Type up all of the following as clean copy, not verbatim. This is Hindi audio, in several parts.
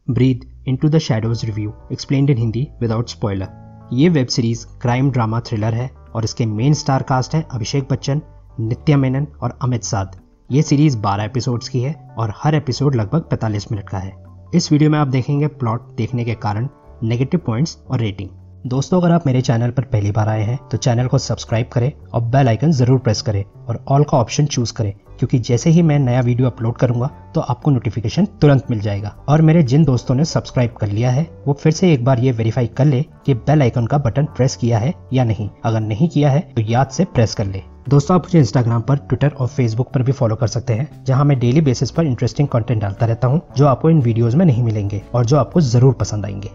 Breathe into the shadows review explained in Hindi without spoiler. ये web series crime drama thriller है और इसके मेन स्टार कास्ट है अभिषेक बच्चन, नित्या मेनन और अमित साध। ये सीरीज 12 एपिसोड्स की है और हर एपिसोड लगभग 45 मिनट का है। इस वीडियो में आप देखेंगे प्लॉट, देखने के कारण, नेगेटिव पॉइंट्स और रेटिंग। दोस्तों, अगर आप मेरे चैनल पर पहली बार आए हैं तो चैनल को सब्सक्राइब करें और बेल आइकन जरूर प्रेस करें और ऑल का ऑप्शन चूज करें, क्योंकि जैसे ही मैं नया वीडियो अपलोड करूंगा तो आपको नोटिफिकेशन तुरंत मिल जाएगा। और मेरे जिन दोस्तों ने सब्सक्राइब कर लिया है वो फिर से एक बार ये वेरीफाई कर ले कि बेल आइकन का बटन प्रेस किया है या नहीं। अगर नहीं किया है तो याद से प्रेस कर ले। दोस्तों, आप मुझे इंस्टाग्राम पर, ट्विटर और फेसबुक पर भी फॉलो कर सकते हैं, जहां मैं डेली बेसिस पर इंटरेस्टिंग कंटेंट डालता रहता हूं, जो आपको इन वीडियोस में नहीं मिलेंगे और जो आपको जरूर पसंद आएंगे।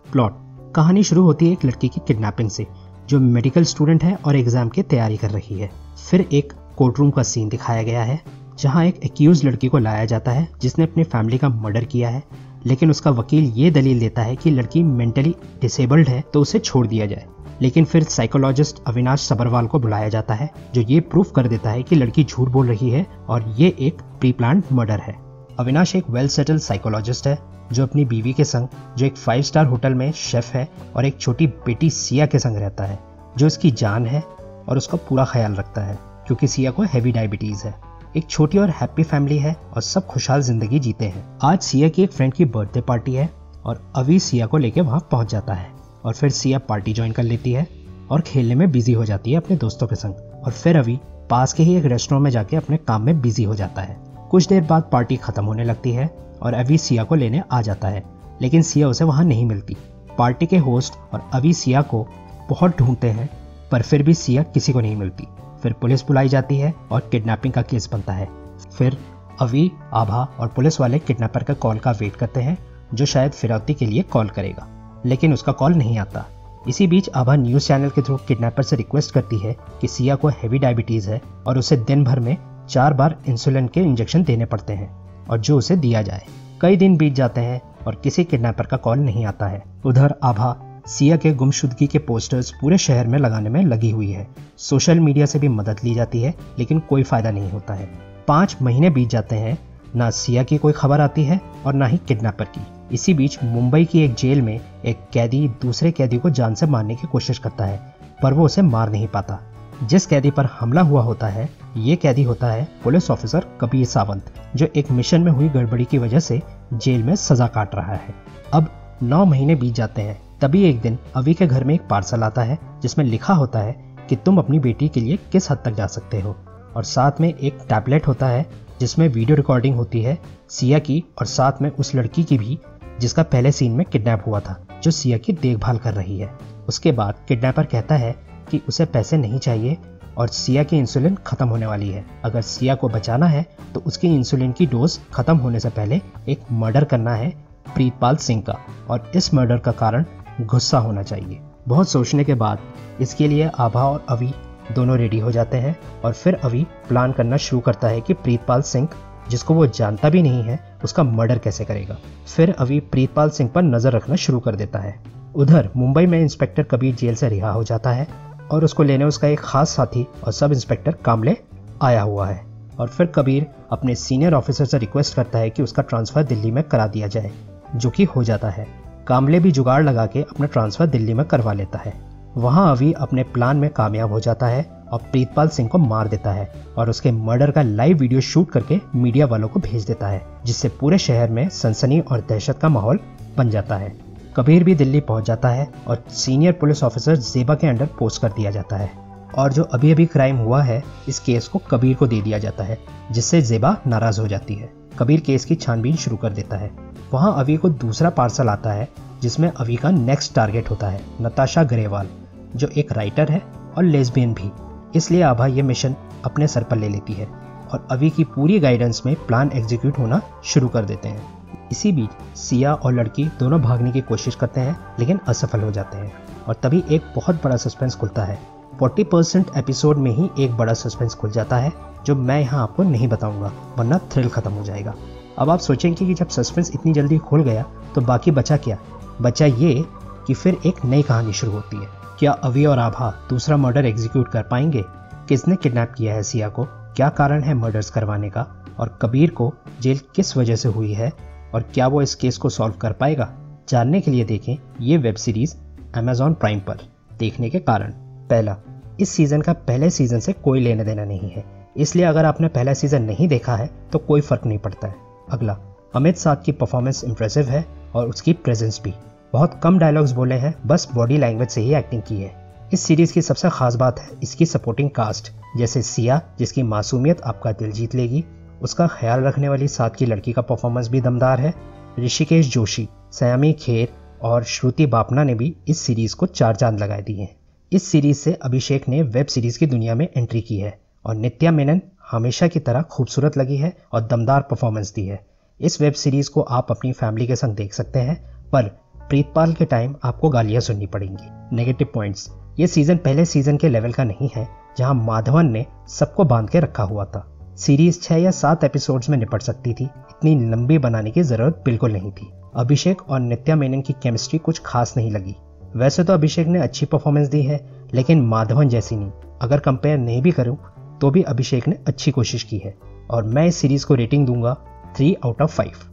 प्लॉट। कहानी शुरू होती है एक लड़की की किडनैपिंग से, जो मेडिकल स्टूडेंट है और एग्जाम की तैयारी कर रही है। फिर एक कोर्टरूम का सीन दिखाया गया है, जहां एक एक्यूज लड़की को लाया जाता है जिसने अपनी फैमिली का मर्डर किया है, लेकिन उसका वकील ये दलील देता है कि लड़की मेंटली डिसेबल्ड है तो उसे छोड़ दिया जाए। लेकिन फिर साइकोलॉजिस्ट अविनाश सबरवाल को बुलाया जाता है, जो ये प्रूफ कर देता है कि लड़की झूठ बोल रही है और ये एक प्री प्लान्ड मर्डर है। अविनाश एक वेल सेटल्ड साइकोलॉजिस्ट है जो अपनी बीवी के संग, जो एक 5 स्टार होटल में शेफ है, और एक छोटी बेटी सिया के संग रहता है, जो उसकी जान है और उसका पूरा ख्याल रखता है, क्योंकि सिया को हैवी डायबिटीज है। एक छोटी और हैप्पी फैमिली है और सब खुशहाल जिंदगी जीते हैं। आज सिया की एक फ्रेंड की बर्थडे पार्टी है और अभी सिया को लेकर वहां पहुंच जाता है और फिर सिया पार्टी ज्वाइन कर लेती है और खेलने में बिजी हो जाती है अपने दोस्तों के संग। और फिर अभी पास के ही एक रेस्टोरेंट में जाके अपने काम में बिजी हो जाता है। कुछ देर बाद पार्टी खत्म होने लगती है और अभी सिया को लेने आ जाता है, लेकिन सिया उसे वहां नहीं मिलती। पार्टी के होस्ट और अभी सिया को बहुत ढूंढते हैं, पर फिर भी सिया किसी को नहीं मिलती। फिर पुलिस बुलाई जाती है और किडनैपिंग का केस बनता है। फिर अभी, आभा और पुलिस वाले किडनैपर का कॉल का वेट करते हैं, जो शायद फिरौती के लिए कॉल करेगा, लेकिन उसका कॉल नहीं आता। इसी बीच आभा न्यूज चैनल के थ्रू किडनैपर से रिक्वेस्ट करती है कि सिया को हैवी डायबिटीज है और उसे दिन भर में 4 बार इंसुलिन के इंजेक्शन देने पड़ते हैं और जो उसे दिया जाए। कई दिन बीत जाते हैं और किसी किडनैपर का कॉल नहीं आता है। उधर आभा सिया के गुमशुदगी के पोस्टर्स पूरे शहर में लगाने में लगी हुई है। सोशल मीडिया से भी मदद ली जाती है, लेकिन कोई फायदा नहीं होता है। 5 महीने बीत जाते हैं, ना सिया की कोई खबर आती है और ना ही किडनैपर की। इसी बीच मुंबई की एक जेल में एक कैदी दूसरे कैदी को जान से मारने की कोशिश करता है, पर वो उसे मार नहीं पाता। जिस कैदी पर हमला हुआ होता है, ये कैदी होता है पुलिस ऑफिसर कबीर सावंत, जो एक मिशन में हुई गड़बड़ी की वजह से जेल में सजा काट रहा है। अब 9 महीने बीत जाते हैं, तभी एक दिन अवी के घर में एक पार्सल आता है जिसमें लिखा होता है कि तुम अपनी बेटी के लिए किस हद तक जा सकते हो, और साथ में एक टैबलेट होता है जिसमें वीडियो रिकॉर्डिंग होती है सिया की और साथ में उस लड़की की भी, जिसका पहले सीन में किडनैप हुआ था, जो सिया की देखभाल कर रही है। उसके बाद किडनैपर कहता है कि उसे पैसे नहीं चाहिए और सिया की इंसुलिन खत्म होने वाली है। अगर सिया को बचाना है तो उसकी इंसुलिन की डोज खत्म होने से पहले एक मर्डर करना है प्रीतपाल सिंह का, और इस मर्डर का कारण गुस्सा होना चाहिए। बहुत सोचने के बाद इसके लिए आभा और अवी दोनों रेडी हो जाते हैं और फिर अवी प्लान करना शुरू करता है कि प्रीतपाल सिंह, जिसको वो जानता भी नहीं है, उसका मर्डर कैसे करेगा। फिर अवी प्रीतपाल सिंह पर नजर रखना शुरू कर देता है। उधर मुंबई में इंस्पेक्टर कबीर जेल से रिहा हो जाता है और उसको लेने उसका एक खास साथी और सब इंस्पेक्टर कामले आया हुआ है। और फिर कबीर अपने सीनियर ऑफिसर से रिक्वेस्ट करता है कि उसका ट्रांसफर दिल्ली में करा दिया जाए, जो कि हो जाता है। कामले भी जुगाड़ लगा के अपना ट्रांसफर दिल्ली में करवा लेता है। वहां अभी अपने प्लान में कामयाब हो जाता है और प्रीतपाल सिंह को मार देता है और उसके मर्डर का लाइव वीडियो शूट करके मीडिया वालों को भेज देता है, जिससे पूरे शहर में सनसनी और दहशत का माहौल बन जाता है। कबीर भी दिल्ली पहुंच जाता है और सीनियर पुलिस ऑफिसर जेबा के अंडर पोस्ट कर दिया जाता है, और जो अभी अभी क्राइम हुआ है इस केस को कबीर को दे दिया जाता है, जिससे जेबा नाराज हो जाती है। कबीर केस की छानबीन शुरू कर देता है। वहां अवी को दूसरा पार्सल आता है जिसमें अवी का नेक्स्ट टारगेट होता है नताशा ग्रेवाल, जो एक राइटर है और लेस्बियन भी। इसलिए आभा ये मिशन अपने सर पर ले लेती है और अवी की पूरी गाइडेंस में प्लान एग्जीक्यूट होना शुरू कर देते हैं। इसी बीच सिया और लड़की दोनों भागने की कोशिश करते हैं, लेकिन असफल हो जाते हैं। और तभी एक बहुत बड़ा सस्पेंस खुलता है। 40% एपिसोड में ही एक बड़ा सस्पेंस खुल जाता है, जो मैं यहाँ आपको नहीं बताऊंगा, वरना थ्रिल खत्म हो जाएगा। अब आप सोचेंगे कि जब सस्पेंस इतनी जल्दी खुल गया तो बाकी बचा क्या? बचा ये कि फिर एक नई कहानी शुरू होती है। क्या अवी और आभा दूसरा मर्डर एग्जीक्यूट कर पाएंगे? किसने किडनैप किया है सिया को? क्या कारण है मर्डर्स करवाने का और कबीर को जेल किस वजह से हुई है और क्या वो इस केस को सॉल्व कर पाएगा, जानने के लिए देखें ये वेब सीरीज Amazon प्राइम पर। देखने के कारण, पहला, इस सीज़न का पहले सीज़न से कोई लेना देना नहीं है, इसलिए अगर आपने पहला सीज़न नहीं देखा है तो कोई फ़र्क नहीं पड़ता है। अगला, अमित साध की परफॉर्मेंस इंप्रेसिव है और उसकी प्रेजेंस भी। बहुत कम डायलॉग्स बोले हैं, बस बॉडी लैंग्वेज से ही एक्टिंग की है। इस सीरीज़ की सबसे खास बात है इसकी सपोर्टिंग कास्ट, जैसे सिया जिसकी मासूमियत आपका दिल जीत लेगी, उसका ख्याल रखने वाली साथ की लड़की का परफॉर्मेंस भी दमदार है। ऋषिकेश जोशी, सयामी खेर और श्रुति बापना ने भी इस सीरीज़ को 4 चांद लगा दिए हैं। इस सीरीज़ से अभिषेक ने वेब सीरीज़ की दुनिया में एंट्री की है और नित्या मेनन हमेशा की तरह खूबसूरत लगी है और दमदार परफॉर्मेंस दी है। इस वेब सीरीज़ को आप अपनी फैमिली के संग देख सकते हैं, पर प्रीतपाल के टाइम आपको गालियाँ सुननी पड़ेंगी। नेगेटिव पॉइंट्स, ये सीज़न पहले सीज़न के लेवल का नहीं है जहां माधवन ने सबको बांध के रखा हुआ था। सीरीज 6 या 7 एपिसोड्स में निपट सकती थी, इतनी लंबी बनाने की जरूरत बिल्कुल नहीं थी। अभिषेक और नित्या मेनन की केमिस्ट्री कुछ खास नहीं लगी। वैसे तो अभिषेक ने अच्छी परफॉर्मेंस दी है, लेकिन माधवन जैसी नहीं। अगर कंपेयर नहीं भी करूं तो भी अभिषेक ने अच्छी कोशिश की है और मैं इस सीरीज को रेटिंग दूंगा 3 आउट ऑफ 5।